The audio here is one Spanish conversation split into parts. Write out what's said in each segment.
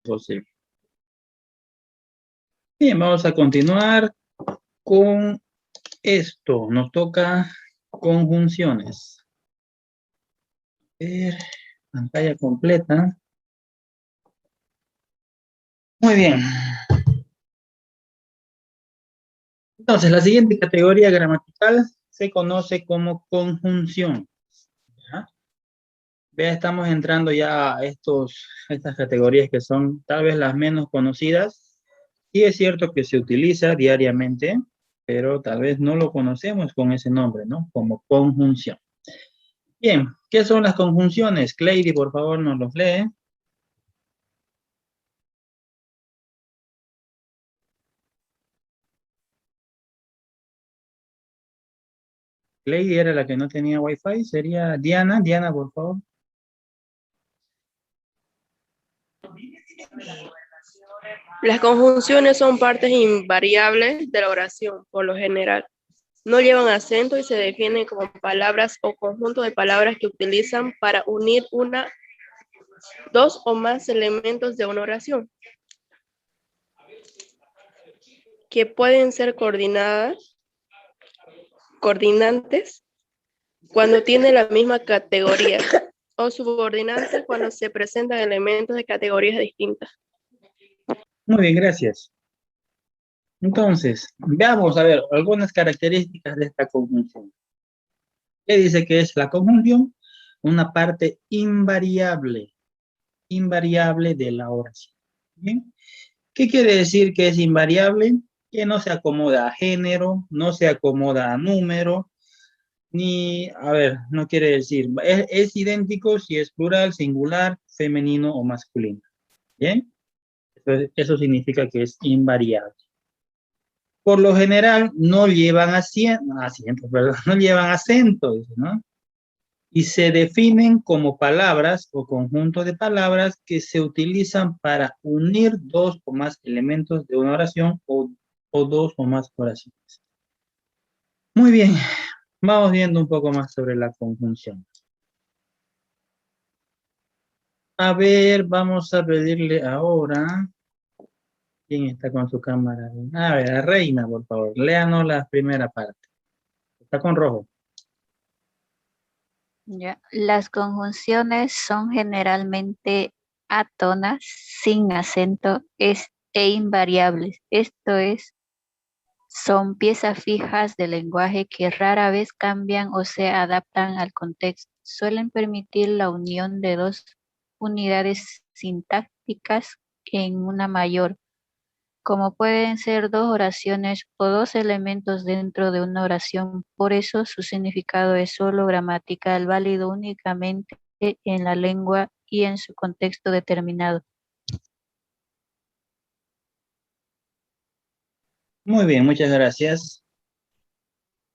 posible. Bien, vamos a continuar con esto. Nos toca conjunciones. A ver, pantalla completa. Muy bien. Entonces, la siguiente categoría gramatical se conoce como conjunción. ¿Ya? Vea, estamos entrando ya a estas categorías que son tal vez las menos conocidas. Sí es cierto que se utiliza diariamente, pero tal vez no lo conocemos con ese nombre, ¿no? Como conjunción. Bien, ¿qué son las conjunciones? Cleidy, por favor, nos los lee. Cleidy era la que no tenía Wi-Fi. Sería Diana. Diana, por favor. Las conjunciones son partes invariables de la oración, por lo general. No llevan acento y se definen como palabras o conjunto de palabras que utilizan para unir dos o más elementos de una oración, que pueden ser coordinantes cuando tienen la misma categoría o subordinantes cuando se presentan elementos de categorías distintas. Muy bien, gracias. Entonces, veamos a ver algunas características de esta conjunción. ¿Qué dice que es la conjunción? Una parte invariable de la oración. ¿Bien? ¿Qué quiere decir que es invariable? Que no se acomoda a género, no se acomoda a número, ni, a ver, no quiere decir, es idéntico si es plural, singular, femenino o masculino. ¿Bien? Eso significa que es invariable. Por lo general no llevan no llevan acento, ¿no? Y se definen como palabras o conjunto de palabras que se utilizan para unir dos o más elementos de una oración o dos o más oraciones. Muy bien, vamos viendo un poco más sobre la conjunción. A ver, vamos a pedirle ahora. ¿Quién está con su cámara? A ver, a Reina, por favor, léanos la primera parte. Está con rojo. Ya. Las conjunciones son generalmente átonas, sin acento, e invariables. Esto es, son piezas fijas del lenguaje que rara vez cambian o se adaptan al contexto. Suelen permitir la unión de dos unidades sintácticas en una mayor, como pueden ser dos oraciones o dos elementos dentro de una oración. Por eso su significado es solo gramatical, válido únicamente en la lengua y en su contexto determinado. Muy bien, muchas gracias.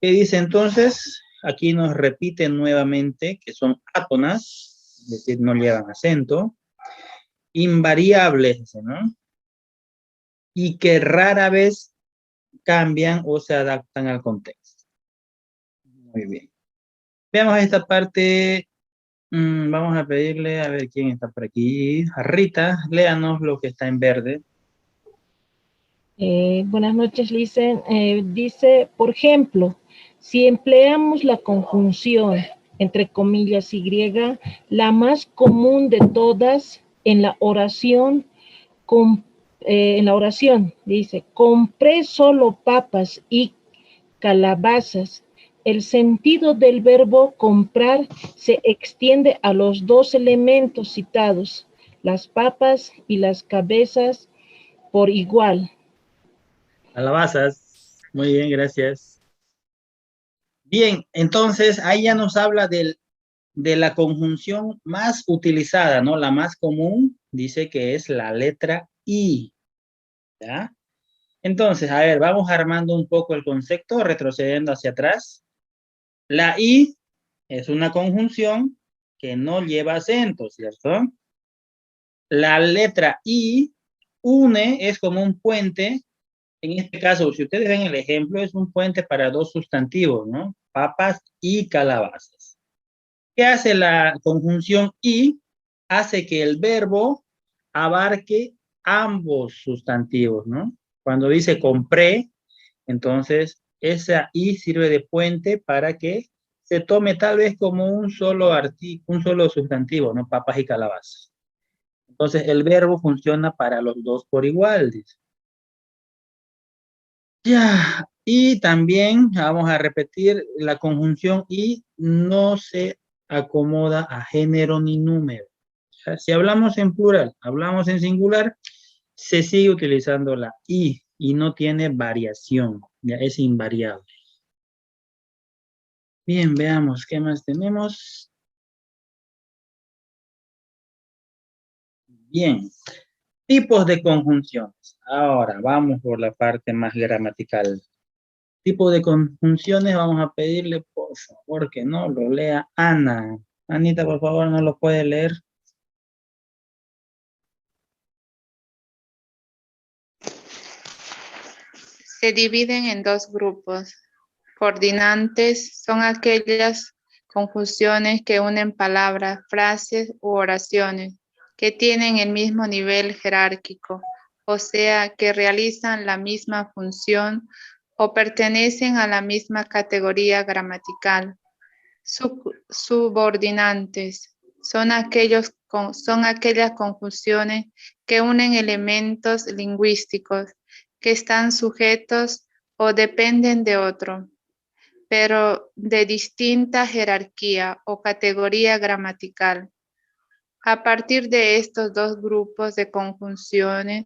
¿Qué dice entonces? Aquí nos repite nuevamente que son átonas, es decir, no llevan acento, invariables, ¿no? Y que rara vez cambian o se adaptan al contexto. Muy bien. Veamos esta parte. Vamos a pedirle, a ver quién está por aquí. A Rita, léanos lo que está en verde. Buenas noches, Lisen. Dice, por ejemplo, si empleamos la conjunción entre comillas Y, la más común de todas en la oración, dice, compré solo papas y calabazas. El sentido del verbo comprar se extiende a los dos elementos citados, las papas y las cabezas, por igual. Calabazas. Muy bien, gracias. Bien, entonces ahí ya nos habla de la conjunción más utilizada, ¿no? La más común, dice que es la letra I. ¿Ya? Entonces, a ver, vamos armando un poco el concepto, retrocediendo hacia atrás. La I es una conjunción que no lleva acento, ¿cierto? La letra I une, es como un puente. En este caso, si ustedes ven el ejemplo, es un puente para dos sustantivos, ¿no? Papas y calabazas. ¿Qué hace la conjunción y? Hace que el verbo abarque ambos sustantivos, ¿no? Cuando dice compré, entonces esa I sirve de puente para que se tome tal vez como un solo un solo sustantivo, ¿no? Papas y calabazas. Entonces el verbo funciona para los dos por igual, dice. Ya, y también vamos a repetir la conjunción y no se acomoda a género ni número. O sea, si hablamos en plural, hablamos en singular, se sigue utilizando la y no tiene variación, ya es invariable. Bien, veamos qué más tenemos. Bien, tipos de conjunciones. Ahora vamos por la parte más gramatical. Tipo de conjunciones, vamos a pedirle por favor que no lo lea Ana. Anita, por favor, no lo puede leer. Se dividen en dos grupos. Coordinantes son aquellas conjunciones que unen palabras, frases u oraciones que tienen el mismo nivel jerárquico, o sea, que realizan la misma función o pertenecen a la misma categoría gramatical. Subordinantes son aquellas conjunciones que unen elementos lingüísticos que están sujetos o dependen de otro, pero de distinta jerarquía o categoría gramatical. A partir de estos dos grupos de conjunciones,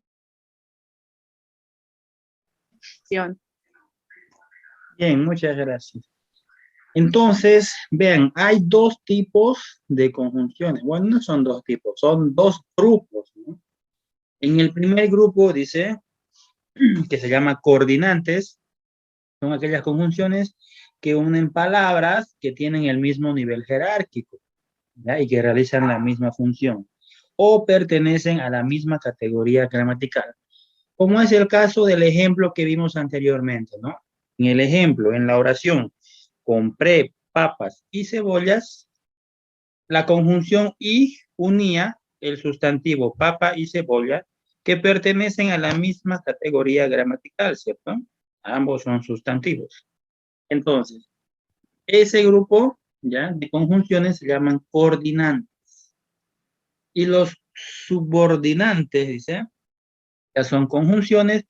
Bien, muchas gracias. Entonces, vean, hay dos tipos de conjunciones. Bueno, no son dos tipos, son dos grupos, ¿no? En el primer grupo dice que se llama coordinantes, son aquellas conjunciones que unen palabras que tienen el mismo nivel jerárquico, ¿ya? Y que realizan la misma función o pertenecen a la misma categoría gramatical, como es el caso del ejemplo que vimos anteriormente, ¿no? En el ejemplo, en la oración, compré papas y cebollas, la conjunción y unía el sustantivo papa y cebolla, que pertenecen a la misma categoría gramatical, ¿cierto? Ambos son sustantivos. Entonces, ese grupo, ¿ya?, de conjunciones se llaman coordinantes. Y los subordinantes, dice, ya son conjunciones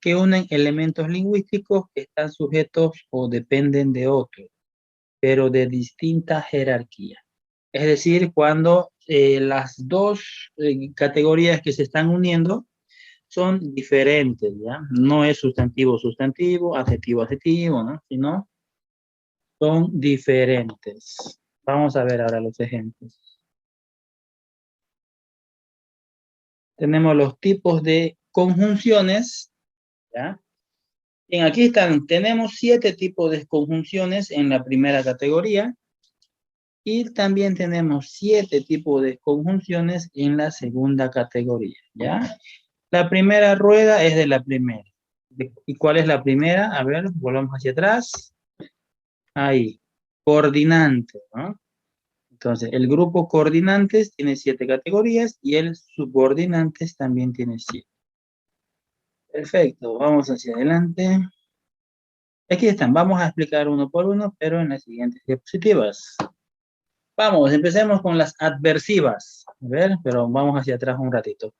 que unen elementos lingüísticos que están sujetos o dependen de otros, pero de distinta jerarquía. Es decir, cuando las dos categorías que se están uniendo son diferentes, ¿ya? No es sustantivo, sustantivo, adjetivo, adjetivo, ¿no? Sino son diferentes. Vamos a ver ahora los ejemplos. Tenemos los tipos de conjunciones, ¿ya? Bien, aquí están, tenemos 7 tipos de conjunciones en la primera categoría y también tenemos 7 tipos de conjunciones en la segunda categoría, ¿ya? La primera rueda es de la primera. ¿Y cuál es la primera? A ver, volvamos hacia atrás. Ahí, coordinante, ¿no? Entonces, el grupo coordinantes tiene 7 categorías y el subordinantes también tiene 7. Perfecto, vamos hacia adelante. Aquí están, vamos a explicar uno por uno, pero en las siguientes diapositivas. Vamos, empecemos con las adversivas. A ver, pero vamos hacia atrás un ratito.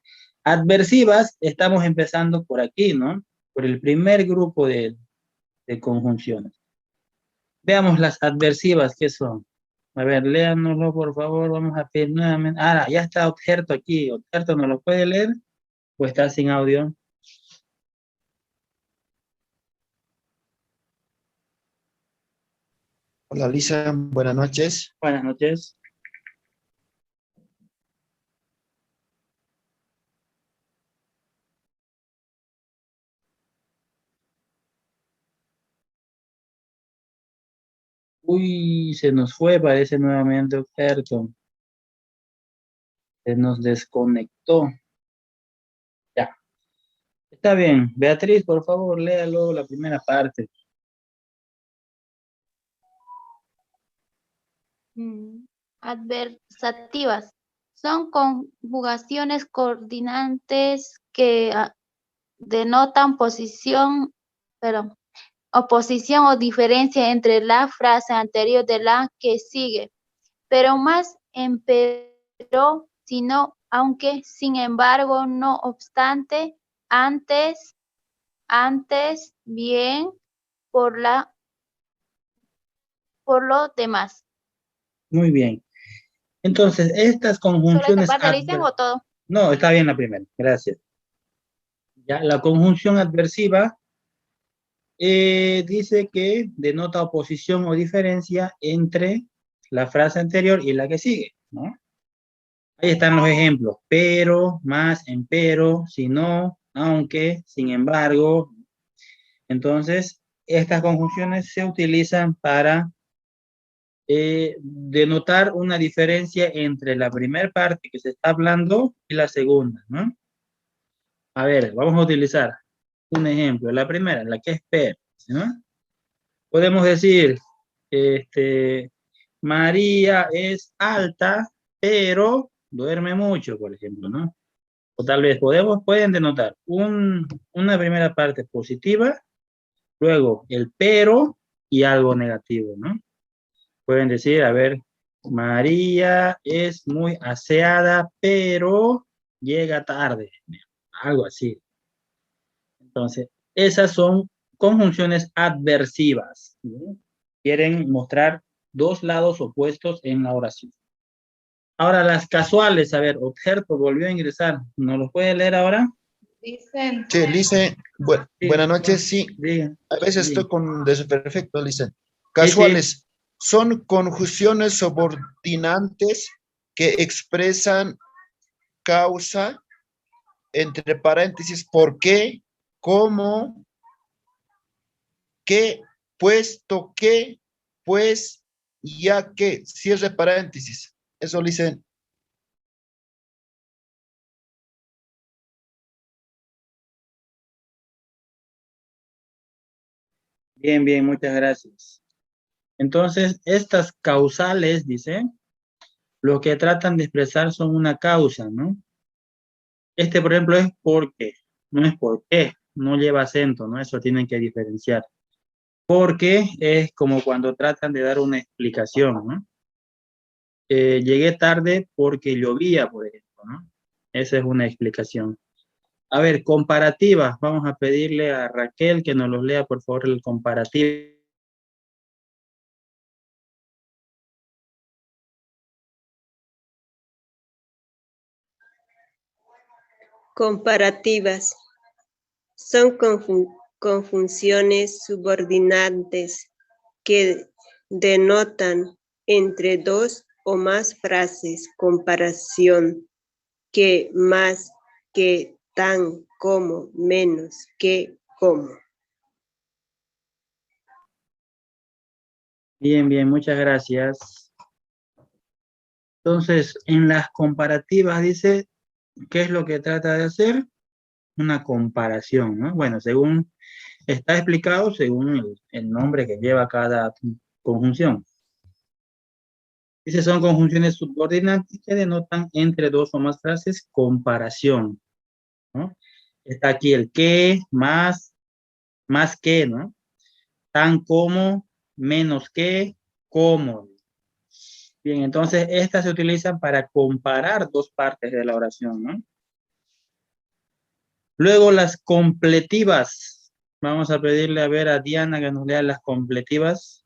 Adversivas, estamos empezando por aquí, ¿no? Por el primer grupo de conjunciones. Veamos las adversivas, ¿qué son? A ver, léanoslo, por favor, vamos a pedir nuevamente. Ah, ya está Objeto aquí. Objeto, ¿no lo puede leer? ¿O está sin audio? Hola Lisa, buenas noches. Buenas noches. Uy, se nos fue, parece nuevamente Objeto. Se nos desconectó. Ya. Está bien. Beatriz, por favor, léalo la primera parte. Adversativas Son conjugaciones coordinantes que denotan oposición o diferencia entre la frase anterior de la que sigue, pero más empero, sino, aunque, sin embargo, no obstante, antes, bien, por lo demás. Muy bien. Entonces, estas ¿Solo esta conjunciones... parte le dicen o todo? No, está bien la primera, gracias. Ya, la conjunción adversiva dice que denota oposición o diferencia entre la frase anterior y la que sigue, ¿no? Ahí están los ejemplos: pero, más, empero, si no, aunque, sin embargo. Entonces, estas conjunciones se utilizan para denotar una diferencia entre la primera parte que se está hablando y la segunda, ¿no? A ver, vamos a utilizar un ejemplo. La primera, la que es pero, ¿no? Podemos decir, María es alta, pero duerme mucho, por ejemplo, ¿no? O tal vez pueden denotar una primera parte positiva, luego el pero y algo negativo, ¿no? Pueden decir, a ver, María es muy aseada, pero llega tarde, algo así. Entonces, esas son conjunciones adversivas, ¿sí? Quieren mostrar dos lados opuestos en la oración. Ahora, las casuales, a ver, Observo volvió a ingresar. ¿No lo puede leer ahora? Dicen, Sí, Lice, buenas noches. Sí, Diga. a veces Diga. estoy con desperfecto, Lice. Sí, Casuales son conjunciones subordinantes que expresan causa, entre paréntesis, por qué, cómo, qué, puesto que, pues, ya que, cierre paréntesis. Eso, Lice. Bien, bien, muchas gracias. Entonces, estas causales, dice, lo que tratan de expresar son una causa, ¿no? Por ejemplo, es porque, no es por qué, no lleva acento, ¿no? Eso tienen que diferenciar. Porque es como cuando tratan de dar una explicación, ¿no? Llegué tarde porque llovía, por ejemplo, ¿no? Esa es una explicación. A ver, comparativas. Vamos a pedirle a Raquel que nos los lea, por favor, el comparativo. Comparativas. Son conjunciones subordinantes que denotan entre dos o más frases comparación, que, más, que, tan, como, menos, que, como. Bien, bien, muchas gracias. Entonces, en las comparativas dice, ¿qué es lo que trata de hacer? Una comparación, ¿no? Bueno, según está explicado, según el nombre que lleva cada conjunción. Dice, son conjunciones subordinantes que denotan entre dos o más frases comparación, ¿no? Está aquí el que, más que, ¿no? Tan como, menos que, como. Bien, entonces estas se utilizan para comparar dos partes de la oración, ¿no? Luego las completivas. Vamos a pedirle a ver a Diana que nos lea las completivas.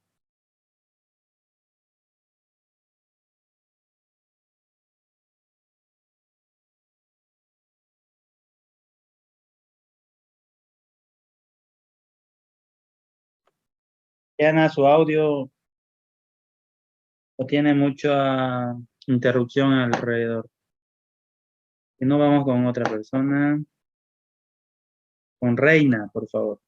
Diana, su audio o tiene mucha interrupción alrededor. Si no, vamos con otra persona. Con Reina, por favor.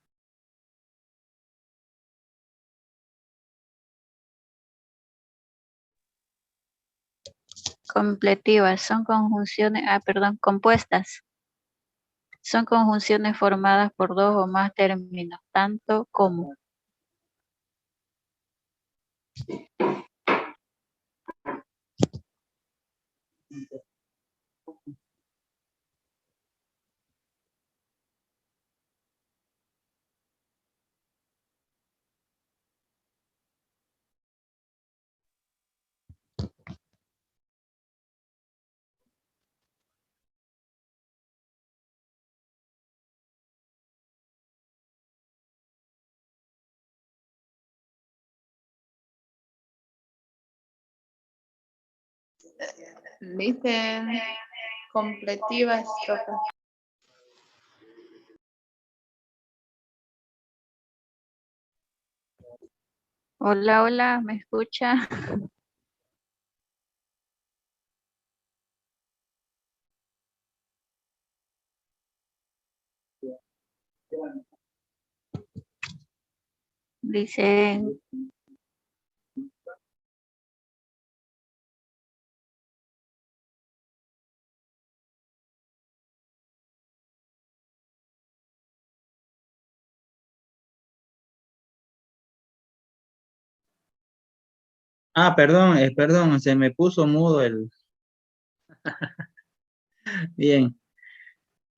Completivas son conjunciones, compuestas. Son conjunciones formadas por dos o más términos, tanto como. Dicen completivas, profe. Hola, hola, ¿me escucha? Dicen, Perdón, perdón, se me puso mudo el... Bien.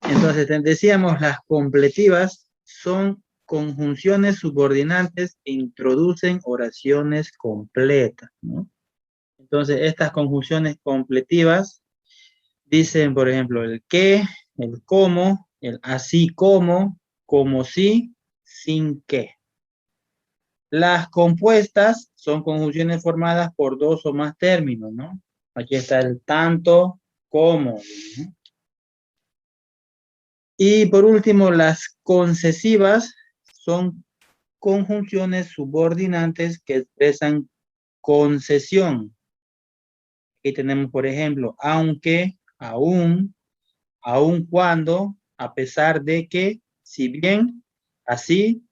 Entonces, decíamos, las completivas son conjunciones subordinantes que introducen oraciones completas, ¿no? Entonces, estas conjunciones completivas dicen, por ejemplo, el qué, el cómo, el así como si, sin qué. Las compuestas son conjunciones formadas por dos o más términos, ¿no? Aquí está el tanto como, ¿no? Y por último, las concesivas son conjunciones subordinantes que expresan concesión. Aquí tenemos, por ejemplo, aunque, aún, aun cuando, a pesar de que, si bien, así,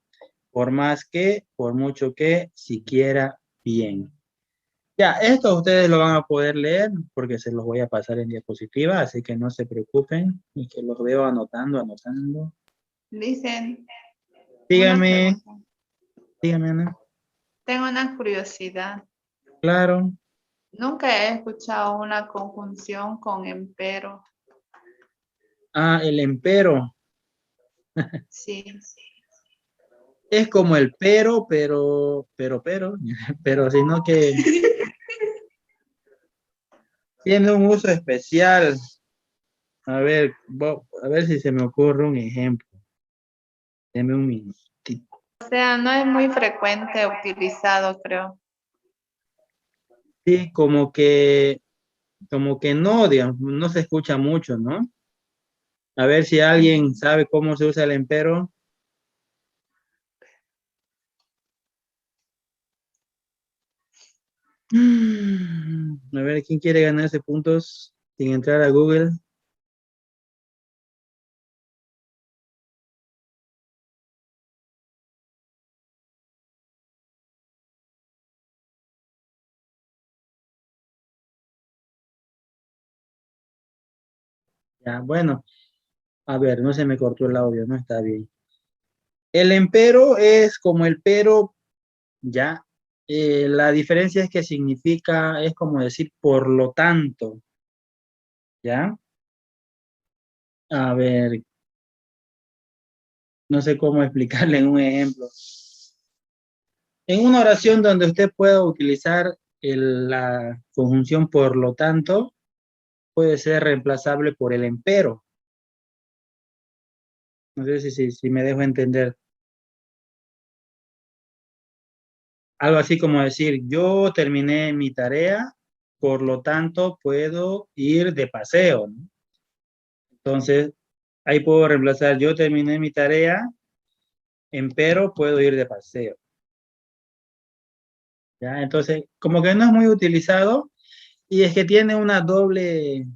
por más que, por mucho que, siquiera bien. Ya, esto ustedes lo van a poder leer porque se los voy a pasar en diapositiva, así que no se preocupen y que los veo anotando. Dicen, Dígame, dígame, Ana. tengo una curiosidad. Claro. Nunca he escuchado una conjunción con empero. El empero. Sí. Es como el pero, pero sino que tiene un uso especial. A ver, a ver si se me ocurre un ejemplo. Deme un minutito. O sea, no es muy frecuente utilizado, creo. Sí, como que no, digamos, no se escucha mucho, ¿no? A ver si alguien sabe cómo se usa el empero. A ver, ¿quién quiere ganarse puntos sin entrar a Google? Ya, bueno, a ver, no se me cortó el audio, no está bien. El empero es como el pero, ya. La diferencia es que significa, es como decir por lo tanto, ¿ya? A ver, no sé cómo explicarle en un ejemplo. En una oración donde usted pueda utilizar la conjunción por lo tanto, puede ser reemplazable por el empero. No sé si me dejo entender. Algo así como decir, yo terminé mi tarea, por lo tanto puedo ir de paseo, ¿no? Entonces, ahí puedo reemplazar, yo terminé mi tarea, empero puedo ir de paseo. ¿Ya? Entonces, como que no es muy utilizado y es que tiene una doble,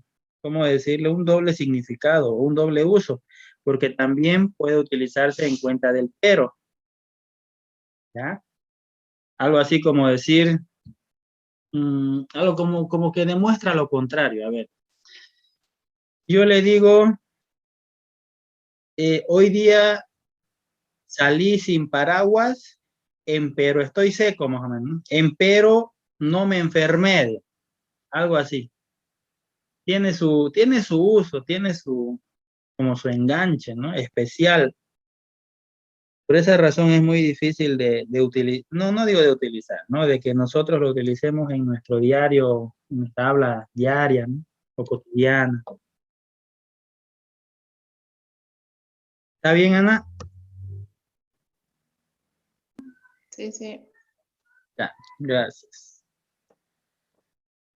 ¿cómo decirlo? Un doble significado, un doble uso, porque también puede utilizarse en cuenta del pero. ¿Ya? Algo así como decir, algo como que demuestra lo contrario. A ver, yo le digo, hoy día salí sin paraguas, empero estoy seco, más o menos, ¿no? Empero no me enfermé, algo así. Tiene su uso, tiene como su enganche, ¿no? Especial. Por esa razón es muy difícil de utilizar, no digo de utilizar, ¿no? De que nosotros lo utilicemos en nuestro diario, en nuestra habla diaria, ¿no? O cotidiana. ¿Está bien, Ana? Sí, sí. Ya, gracias.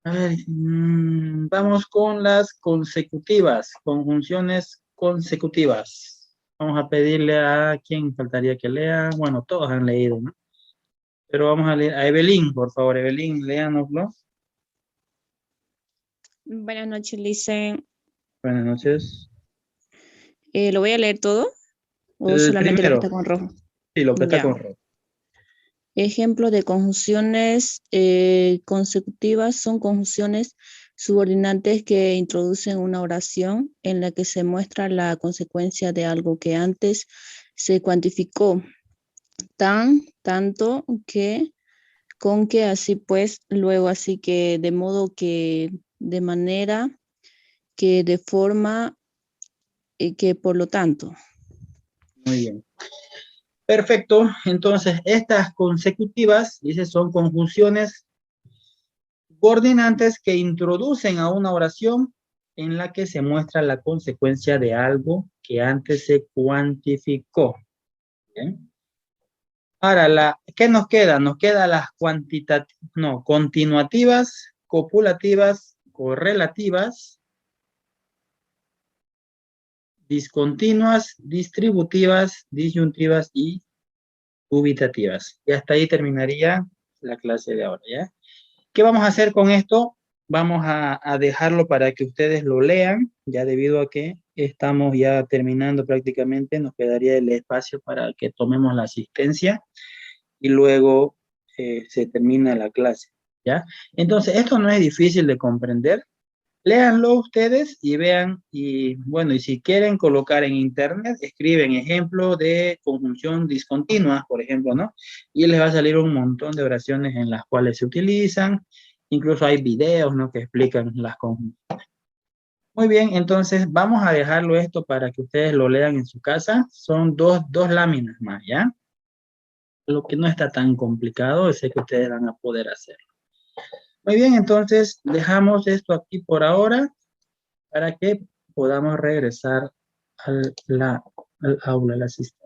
A ver, vamos con las consecutivas, conjunciones consecutivas. Vamos a pedirle a quién faltaría que lea. Bueno, todos han leído, ¿no? Pero vamos a leer a Evelyn, por favor. Evelyn, léanoslo. Buenas noches, Licen. Buenas noches. ¿Lo voy a leer todo o El solamente lo que primero, está con rojo? sí, lo que está Ya. con rojo. Ejemplos de conjunciones consecutivas son conjunciones subordinantes que introducen una oración en la que se muestra la consecuencia de algo que antes se cuantificó. Tan, tanto, que, con que, así pues, luego, así que, de modo que, de manera, que, de forma, que, por lo tanto. Muy bien. Perfecto. Entonces, estas consecutivas, dice, son conjunciones coordinantes que introducen a una oración en la que se muestra la consecuencia de algo que antes se cuantificó. ¿Bien? Ahora, ¿qué nos queda? Nos quedan las continuativas, copulativas, correlativas, discontinuas, distributivas, disyuntivas y ubitativas. Y hasta ahí terminaría la clase de ahora, ¿ya? ¿Qué vamos a hacer con esto? Vamos a dejarlo para que ustedes lo lean, ya debido a que estamos ya terminando prácticamente, nos quedaría el espacio para que tomemos la asistencia y luego se termina la clase, ¿ya? Entonces, esto no es difícil de comprender. Léanlo ustedes y vean, y bueno, y si quieren colocar en internet, escriben ejemplo de conjunción discontinua, por ejemplo, ¿no? Y les va a salir un montón de oraciones en las cuales se utilizan, incluso hay videos, ¿no? Que explican las conjunciones. Muy bien, entonces vamos a dejarlo esto para que ustedes lo lean en su casa. Son dos láminas más, ¿ya? Lo que no está tan complicado, sé que ustedes van a poder hacerlo. Muy bien, entonces dejamos esto aquí por ahora, para que podamos regresar al aula, al asistente.